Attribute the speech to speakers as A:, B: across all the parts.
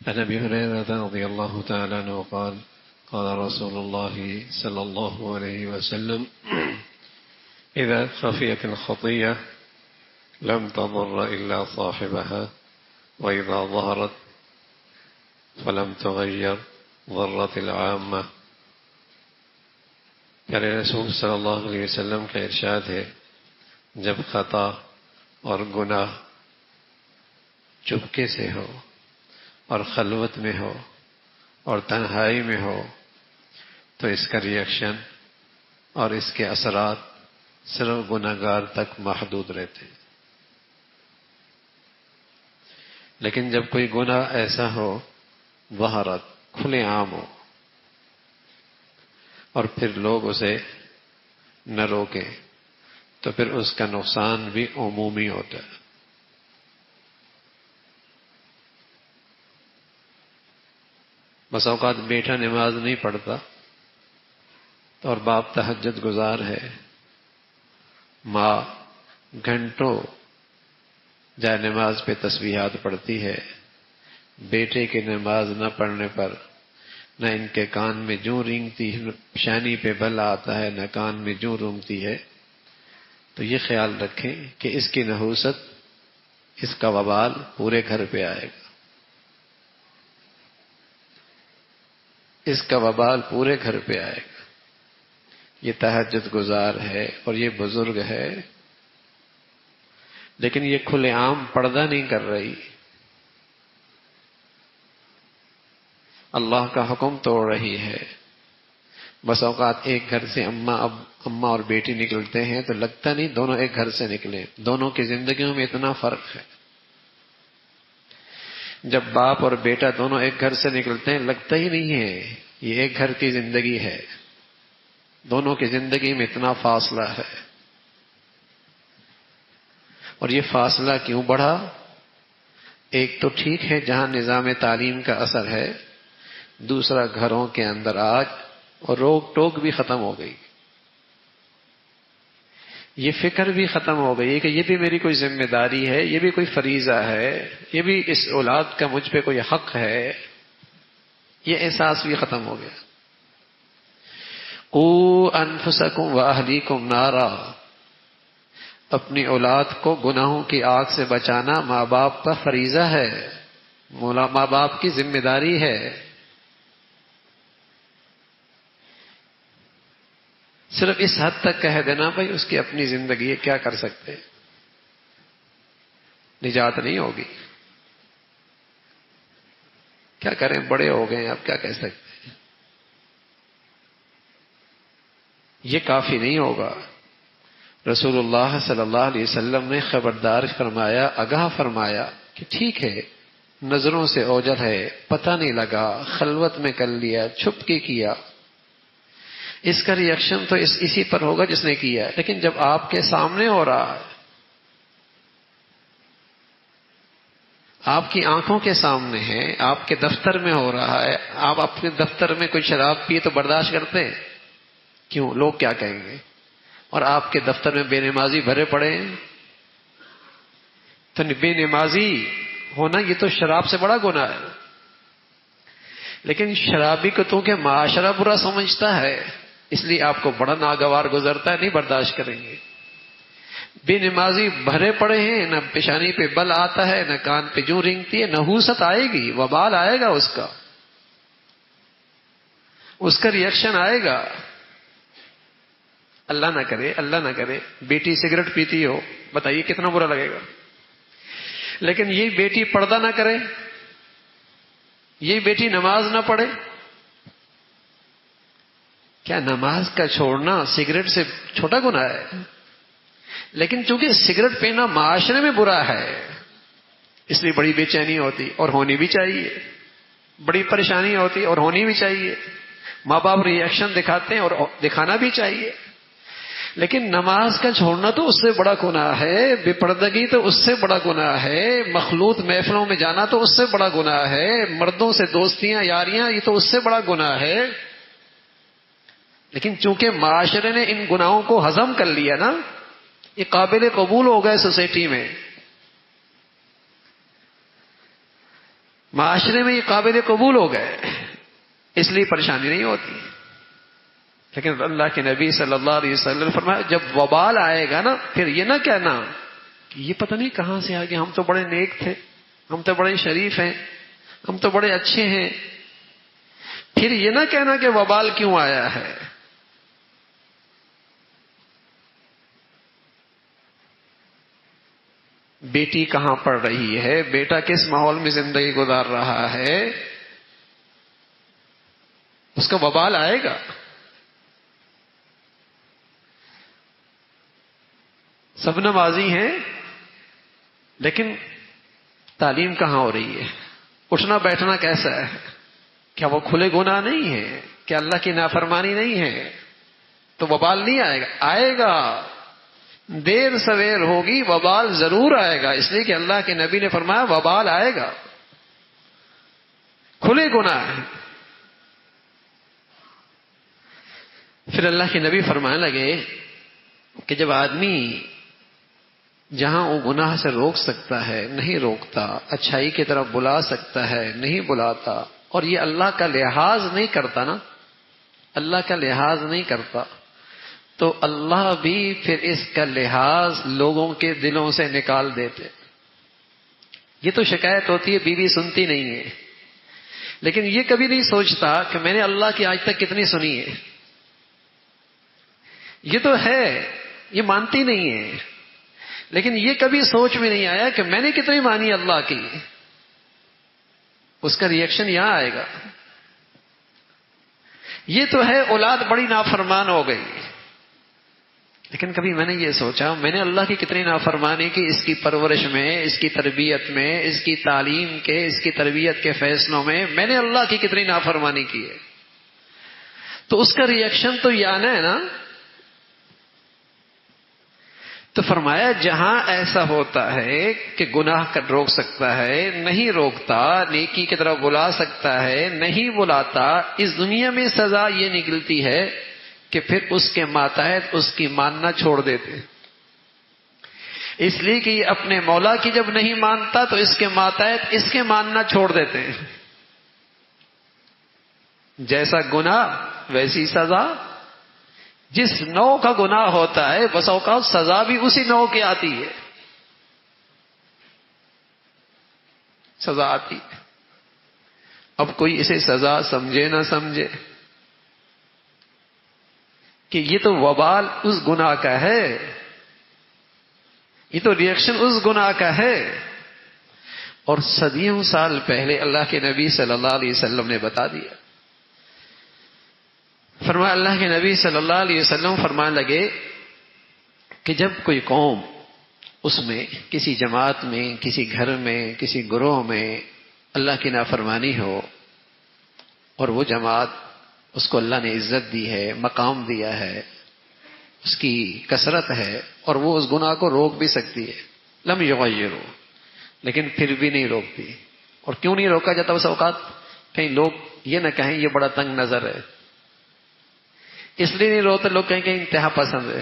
A: عن أبي هريرة رضي الله تعالى عنه قال قال رسول الله صلى الله عليه وسلم إذا خفيت الخطيئة لم تضر إلا صاحبها وإذا ظهرت فلم تغير ضرت العامة. پیارے رسول صلی اللہ علیہ وسلم کا ارشاد ہے، جب خطا اور گناہ چپکے سے ہو اور خلوت میں ہو اور تنہائی میں ہو تو اس کا ریئیکشن اور اس کے اثرات صرف گناہگار تک محدود رہتے ہیں. لیکن جب کوئی گناہ ایسا ہو ظہرت کھلے عام ہو اور پھر لوگ اسے نہ روکیں تو پھر اس کا نقصان بھی عمومی ہوتا ہے. بس اوقات بیٹا نماز نہیں پڑھتا اور باپ تہجد گزار ہے، ماں گھنٹوں جائے نماز پہ تسبیحات پڑھتی ہے، بیٹے کے نماز نہ پڑھنے پر نہ ان کے کان میں جوں رینگتی ہے، پیشانی پہ بل آتا ہے، نہ کان میں جوں رونگتی ہے، تو یہ خیال رکھیں کہ اس کی نحوست، اس کا وبال پورے گھر پہ آئے گا. اس کا وبال پورے گھر پہ آئے گا. یہ تہجد گزار ہے اور یہ بزرگ ہے، لیکن یہ کھلے عام پردہ نہیں کر رہی، اللہ کا حکم توڑ رہی ہے. بس اوقات ایک گھر سے اماں اور بیٹی نکلتے ہیں تو لگتا نہیں دونوں ایک گھر سے نکلے. دونوں کی زندگیوں میں اتنا فرق ہے. جب باپ اور بیٹا دونوں ایک گھر سے نکلتے ہیں لگتا ہی نہیں ہے یہ ایک گھر کی زندگی ہے. دونوں کی زندگی میں اتنا فاصلہ ہے. اور یہ فاصلہ کیوں بڑھا؟ ایک تو ٹھیک ہے جہاں نظام تعلیم کا اثر ہے، دوسرا گھروں کے اندر آج اور روک ٹوک بھی ختم ہو گئی. یہ فکر بھی ختم ہو گئی کہ یہ بھی میری کوئی ذمہ داری ہے، یہ بھی کوئی فریضہ ہے، یہ بھی اس اولاد کا مجھ پہ کوئی حق ہے. یہ احساس بھی ختم ہو گیا. قوا انفسکم واہلیکم نارا، اپنی اولاد کو گناہوں کی آگ سے بچانا ماں باپ کا فریضہ ہے، ماں باپ کی ذمہ داری ہے. صرف اس حد تک کہہ دینا بھائی اس کی اپنی زندگی ہے، کیا کر سکتے، نجات نہیں ہوگی. کیا کریں، بڑے ہو گئے اب کیا کہہ سکتے ہیں. یہ کافی نہیں ہوگا. رسول اللہ صلی اللہ علیہ وسلم نے خبردار فرمایا، آگاہ فرمایا کہ ٹھیک ہے نظروں سے اوجھل ہے، پتہ نہیں لگا، خلوت میں کر لیا، چھپ کے کیا، اس کا ریئیکشن تو اسی پر ہوگا جس نے کیا ہے. لیکن جب آپ کے سامنے ہو رہا ہے، آپ کی آنکھوں کے سامنے ہے، آپ کے دفتر میں ہو رہا ہے، آپ اپنے دفتر میں کوئی شراب پیے تو برداشت کرتے ہیں؟ کیوں؟ لوگ کیا کہیں گے. اور آپ کے دفتر میں بے نمازی بھرے پڑے ہیں، تو بے نمازی ہونا یہ تو شراب سے بڑا گناہ ہے. لیکن شرابی کو تو کہ معاشرہ برا سمجھتا ہے، اس لیے آپ کو بڑا ناگوار گزرتا ہے، نہیں برداشت کریں گے. بے نمازی بھرے پڑے ہیں، نہ پیشانی پہ بل آتا ہے، نہ کان پہ جوں رینگتی ہے، نحوست آئے گی، وبال آئے گا، اس کا ریئیکشن آئے گا. اللہ نہ کرے، اللہ نہ کرے بیٹی سگریٹ پیتی ہو، بتائیے کتنا برا لگے گا. لیکن یہ بیٹی پردہ نہ کرے، یہ بیٹی نماز نہ پڑھے. کیا نماز کا چھوڑنا سگریٹ سے چھوٹا گناہ ہے؟ لیکن چونکہ سگریٹ پینا معاشرے میں برا ہے، اس لیے بڑی بے چینی ہوتی اور ہونی بھی چاہیے، بڑی پریشانی ہوتی اور ہونی بھی چاہیے. ماں باپ ریئیکشن دکھاتے ہیں اور دکھانا بھی چاہیے. لیکن نماز کا چھوڑنا تو اس سے بڑا گناہ ہے، بے پردگی تو اس سے بڑا گناہ ہے، مخلوط محفلوں میں جانا تو اس سے بڑا گناہ ہے، مردوں سے دوستیاں یاریاں یہ تو اس سے بڑا گناہ ہے. لیکن چونکہ معاشرے نے ان گناہوں کو ہضم کر لیا نا، یہ قابل قبول ہو گئے سوسائٹی میں. معاشرے میں یہ قابل قبول ہو گئے، اس لیے پریشانی نہیں ہوتی. لیکن اللہ کے نبی صلی اللہ علیہ وسلم نے فرمایا جب وبال آئے گا نا، پھر یہ نہ کہنا کہ یہ پتہ نہیں کہاں سے آ گیا، ہم تو بڑے نیک تھے، ہم تو بڑے شریف ہیں، ہم تو بڑے اچھے ہیں. پھر یہ نہ کہنا کہ وبال کیوں آیا ہے. بیٹی کہاں پڑھ رہی ہے، بیٹا کس ماحول میں زندگی گزار رہا ہے، اس کا وبال آئے گا. سب نمازی ہیں لیکن تعلیم کہاں ہو رہی ہے، اٹھنا بیٹھنا کیسا ہے، کیا وہ کھلے گناہ نہیں ہے، کیا اللہ کی نافرمانی نہیں ہے، تو وبال نہیں آئے گا. آئے گا، دیر سویر ہوگی، وبال ضرور آئے گا. اس لیے کہ اللہ کے نبی نے فرمایا وبال آئے گا، کھلے گناہ ہیں. پھر اللہ کے نبی فرمانے لگے کہ جب آدمی جہاں وہ گناہ سے روک سکتا ہے نہیں روکتا، اچھائی کی طرف بلا سکتا ہے نہیں بلاتا، اور یہ اللہ کا لحاظ نہیں کرتا نا، اللہ کا لحاظ نہیں کرتا، تو اللہ بھی پھر اس کا لحاظ لوگوں کے دلوں سے نکال دیتے. یہ تو شکایت ہوتی ہے بیوی سنتی نہیں ہے، لیکن یہ کبھی نہیں سوچتا کہ میں نے اللہ کی آج تک کتنی سنی ہے. یہ تو ہے، یہ مانتی نہیں ہے، لیکن یہ کبھی سوچ میں نہیں آیا کہ میں نے کتنی مانی اللہ کی. اس کا ریئیکشن یہاں آئے گا. یہ تو ہے اولاد بڑی نافرمان ہو گئی، لیکن کبھی میں نے یہ سوچا میں نے اللہ کی کتنی نافرمانی کی، اس کی پرورش میں، اس کی تربیت میں، اس کی تعلیم کے، اس کی تربیت کے فیصلوں میں نے اللہ کی کتنی نافرمانی کی ہے. تو اس کا ریئیکشن تو یہ آنا ہے نا. تو فرمایا جہاں ایسا ہوتا ہے کہ گناہ کر روک سکتا ہے نہیں روکتا، نیکی کی طرف بلا سکتا ہے نہیں بلاتا، اس دنیا میں سزا یہ نکلتی ہے کہ پھر اس کے ماتحت اس کی ماننا چھوڑ دیتے. اس لیے کہ یہ اپنے مولا کی جب نہیں مانتا تو اس کے ماتحت اس کے ماننا چھوڑ دیتے ہیں. جیسا گناہ ویسی سزا. جس نوع کا گناہ ہوتا ہے بس اوقات سزا بھی اسی نوع کی آتی ہے، سزا آتی ہے. اب کوئی اسے سزا سمجھے نہ سمجھے کہ یہ تو وبال اس گناہ کا ہے، یہ تو ریئیکشن اس گناہ کا ہے. اور صدیوں سال پہلے اللہ کے نبی صلی اللہ علیہ وسلم نے بتا دیا. فرمایا اللہ کے نبی صلی اللہ علیہ وسلم فرمانے لگے کہ جب کوئی قوم اس میں کسی جماعت میں، کسی گھر میں، کسی گروہ میں اللہ کی نافرمانی ہو، اور وہ جماعت اس کو اللہ نے عزت دی ہے، مقام دیا ہے، اس کی کثرت ہے، اور وہ اس گناہ کو روک بھی سکتی ہے، لم یغیروا، لیکن پھر بھی نہیں روکتی. اور کیوں نہیں روکا جاتا اس اوقات؟ کہیں لوگ یہ نہ کہیں یہ بڑا تنگ نظر ہے، اس لیے نہیں روتے. لوگ کہیں کہ انتہا پسند ہے،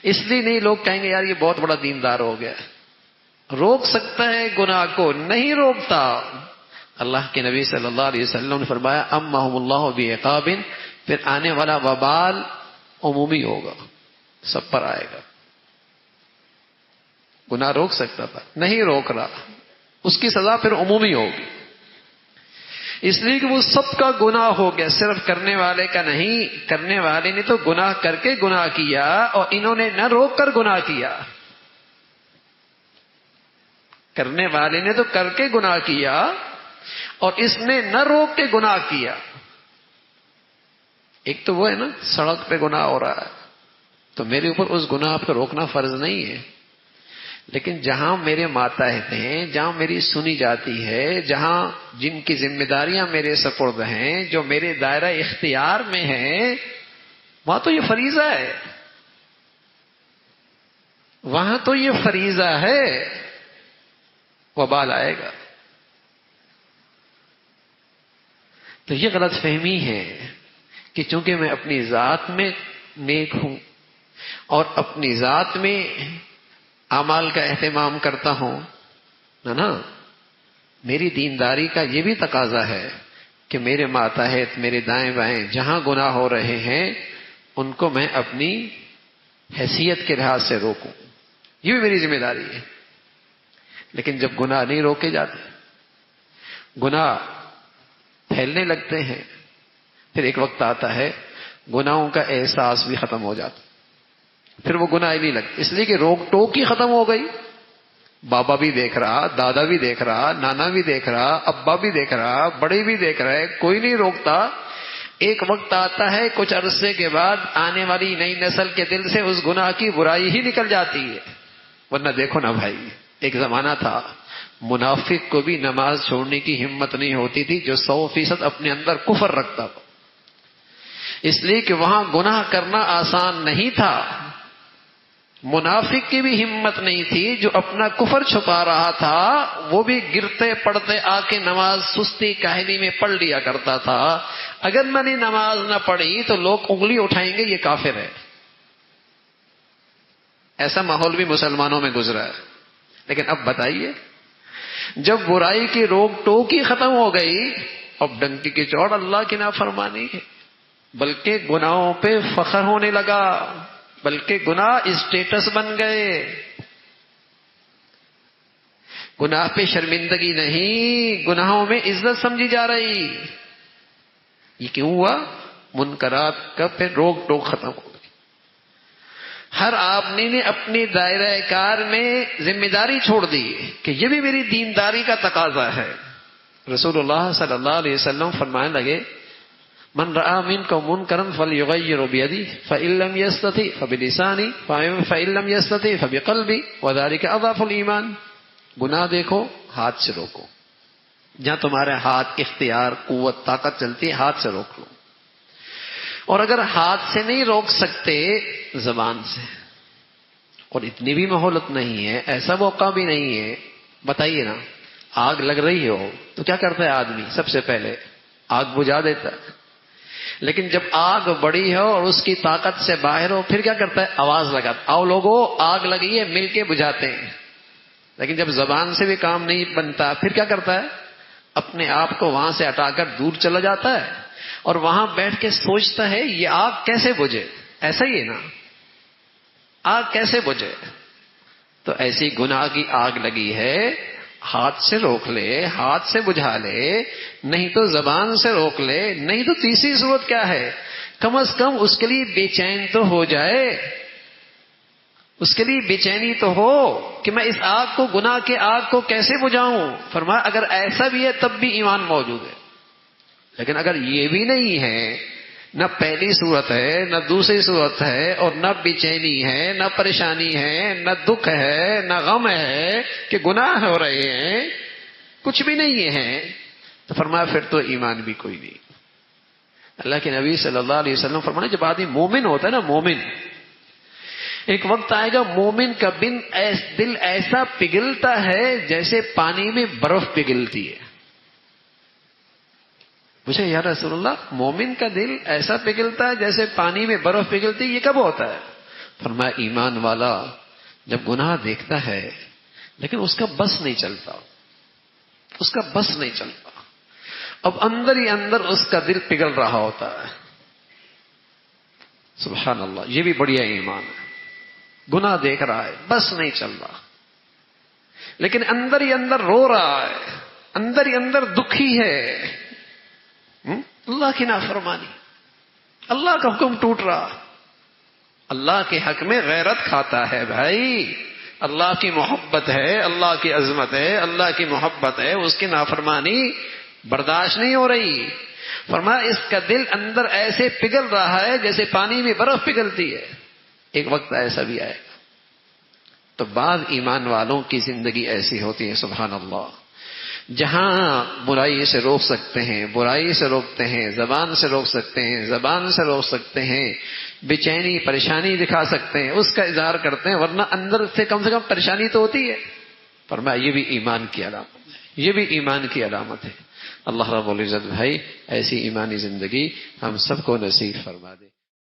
A: اس لیے نہیں. لوگ کہیں گے یار یہ بہت بڑا دیندار ہو گیا. روک سکتا ہے گناہ کو، نہیں روکتا. اللہ کے نبی صلی اللہ علیہ وسلم نے فرمایا امہم اللہ بعقاب، پھر آنے والا وبال عمومی ہوگا، سب پر آئے گا. گناہ روک سکتا تھا، نہیں روک رہا، اس کی سزا پھر عمومی ہوگی. اس لیے کہ وہ سب کا گناہ ہو گیا، صرف کرنے والے کا نہیں. کرنے والے نے تو گناہ کر کے گناہ کیا، اور انہوں نے نہ روک کر گناہ کیا. کرنے والے نے تو کر کے گناہ کیا، اور اس نے نہ روک کے گناہ کیا. ایک تو وہ ہے نا سڑک پہ گناہ ہو رہا ہے تو میرے اوپر اس گناہ پہ روکنا فرض نہیں ہے، لیکن جہاں میرے ماتحت ہیں، جہاں میری سنی جاتی ہے، جہاں جن کی ذمہ داریاں میرے سپرد ہیں، جو میرے دائرہ اختیار میں ہیں، وہاں تو یہ فریضہ ہے، وہاں تو یہ فریضہ ہے. وبال آئے گا. تو یہ غلط فہمی ہے کہ چونکہ میں اپنی ذات میں نیک ہوں اور اپنی ذات میں اعمال کا اہتمام کرتا ہوں نا، میری دینداری کا یہ بھی تقاضا ہے کہ میرے ماتحت، میرے دائیں بائیں جہاں گناہ ہو رہے ہیں ان کو میں اپنی حیثیت کے لحاظ سے روکوں، یہ بھی میری ذمہ داری ہے۔ لیکن جب گناہ نہیں روکے جاتے، گناہ پھیلنے لگتے ہیں، پھر ایک وقت آتا ہے گناہوں کا احساس بھی ختم ہو جاتا، پھر وہ گناہ ہی نہیں لگتے، اس لیے کہ روک ٹوک ہی ختم ہو گئی۔ بابا بھی دیکھ رہا، دادا بھی دیکھ رہا، نانا بھی دیکھ رہا، ابا بھی دیکھ رہا، بڑے بھی دیکھ رہے، کوئی نہیں روکتا۔ ایک وقت آتا ہے کچھ عرصے کے بعد آنے والی نئی نسل کے دل سے اس گناہ کی برائی ہی نکل جاتی ہے۔ ورنہ دیکھو نا بھائی، ایک زمانہ تھا منافق کو بھی نماز چھوڑنے کی ہمت نہیں ہوتی تھی جو 100% اپنے اندر کفر رکھتا تھا، اس لیے کہ وہاں گناہ کرنا آسان نہیں تھا۔ منافق کی بھی ہمت نہیں تھی جو اپنا کفر چھپا رہا تھا، وہ بھی گرتے پڑتے آ کے نماز سستی کاہلی میں پڑھ لیا کرتا تھا۔ اگر میں نے نماز نہ پڑھی تو لوگ انگلی اٹھائیں گے یہ کافر ہے۔ ایسا ماحول بھی مسلمانوں میں گزرا ہے۔ لیکن اب بتائیے، جب برائی کی روک ٹوک ہی ختم ہو گئی، اب ڈنکی کی چوٹ اللہ کی نافرمانی ہے، بلکہ گناہوں پہ فخر ہونے لگا، بلکہ گناہ اسٹیٹس بن گئے۔ گناہ پہ شرمندگی نہیں، گناہوں میں عزت سمجھی جا رہی۔ یہ کیوں ہوا؟ منکرات کا پھر روک ٹوک ختم ہو گئی۔ ہر آدمی نے اپنی دائرہ کار میں ذمہ داری چھوڑ دی کہ یہ بھی میری دینداری کا تقاضا ہے۔ رسول اللہ صلی اللہ علیہ وسلم فرمانے لگے، من رأى منكم منكرا فليغير بيده فإن لم يستطع فبلسانه فإن لم يستطع فبقلبه وذلك أضعف الإيمان۔ گناہ دیکھو، ہاتھ سے روکو، جہاں تمہارے ہاتھ اختیار، قوت، طاقت چلتی ہے ہاتھ سے روک لو، اور اگر ہاتھ سے نہیں روک سکتے زبان سے، اور اتنی بھی مہولت نہیں ہے، ایسا موقع بھی نہیں ہے۔ بتائیے نا، آگ لگ رہی ہو تو کیا کرتا ہے آدمی؟ سب سے پہلے آگ بجھا دیتا ہے، لیکن جب آگ بڑی ہو اور اس کی طاقت سے باہر ہو پھر کیا کرتا ہے؟ آواز لگاتا، آؤ لوگوں آگ لگی ہے، مل کے بجھاتے ہیں۔ لیکن جب زبان سے بھی کام نہیں بنتا پھر کیا کرتا ہے؟ اپنے آپ کو وہاں سے ہٹا کر دور چلا جاتا ہے اور وہاں بیٹھ کے سوچتا ہے یہ آگ کیسے بجھے۔ ایسا ہی ہے نا، آگ کیسے بجھے؟ تو ایسی گناہ کی آگ لگی ہے، ہاتھ سے روک لے، ہاتھ سے بجھا لے، نہیں تو زبان سے روک لے، نہیں تو تیسری صورت کیا ہے؟ کم از کم اس کے لیے بے چین تو ہو جائے، اس کے لیے بے چینی تو ہو کہ میں اس آگ کو، گناہ کے آگ کو کیسے بجھاؤں۔ فرمایا اگر ایسا بھی ہے تب بھی ایمان موجود ہے۔ لیکن اگر یہ بھی نہیں ہے، نہ پہلی صورت ہے، نہ دوسری صورت ہے، اور نہ بے چینی ہے، نہ پریشانی ہے، نہ دکھ ہے، نہ غم ہے کہ گناہ ہو رہے ہیں، کچھ بھی نہیں ہے، تو فرمایا پھر تو ایمان بھی کوئی نہیں۔ اللہ کے نبی صلی اللہ علیہ وسلم فرمایا جب آدمی مومن ہوتا ہے نا، مومن، ایک وقت آئے گا مومن کا دل ایسا پگھلتا ہے جیسے پانی میں برف پگھلتی ہے۔ پوچھے یا رسول اللہ، مومن کا دل ایسا پگھلتا ہے جیسے پانی میں برف پگھلتی ہے، یہ کب ہوتا ہے؟ فرمایا ایمان والا جب گناہ دیکھتا ہے لیکن اس کا بس نہیں چلتا، اس کا بس نہیں چلتا، اب اندر ہی اندر اس کا دل پگھل رہا ہوتا ہے۔ سبحان اللہ، یہ بھی بڑھیا ایمان ہے۔ گناہ دیکھ رہا ہے، بس نہیں چل رہا، لیکن اندر ہی اندر رو رہا ہے، اندر ہی اندر دکھی ہے۔ اللہ کی نافرمانی، اللہ کا حکم ٹوٹ رہا، اللہ کے حق میں غیرت کھاتا ہے بھائی، اللہ کی محبت ہے، اللہ کی عظمت ہے، اللہ کی محبت ہے، اس کی نافرمانی برداشت نہیں ہو رہی۔ فرمایا اس کا دل اندر ایسے پگھل رہا ہے جیسے پانی میں برف پگھلتی ہے۔ ایک وقت ایسا بھی آئے گا۔ تو بعض ایمان والوں کی زندگی ایسی ہوتی ہے، سبحان اللہ، جہاں برائی سے روک سکتے ہیں، برائی سے روکتے ہیں، زبان سے روک سکتے ہیں، زبان سے روک سکتے ہیں، بے چینی پریشانی دکھا سکتے ہیں، اس کا اظہار کرتے ہیں، ورنہ اندر سے کم پریشانی تو ہوتی ہے۔ فرمایا یہ بھی ایمان کی علامت ہے، یہ بھی ایمان کی علامت ہے۔ اللہ رب العزت بھائی ایسی ایمانی زندگی ہم سب کو نصیب فرما دے۔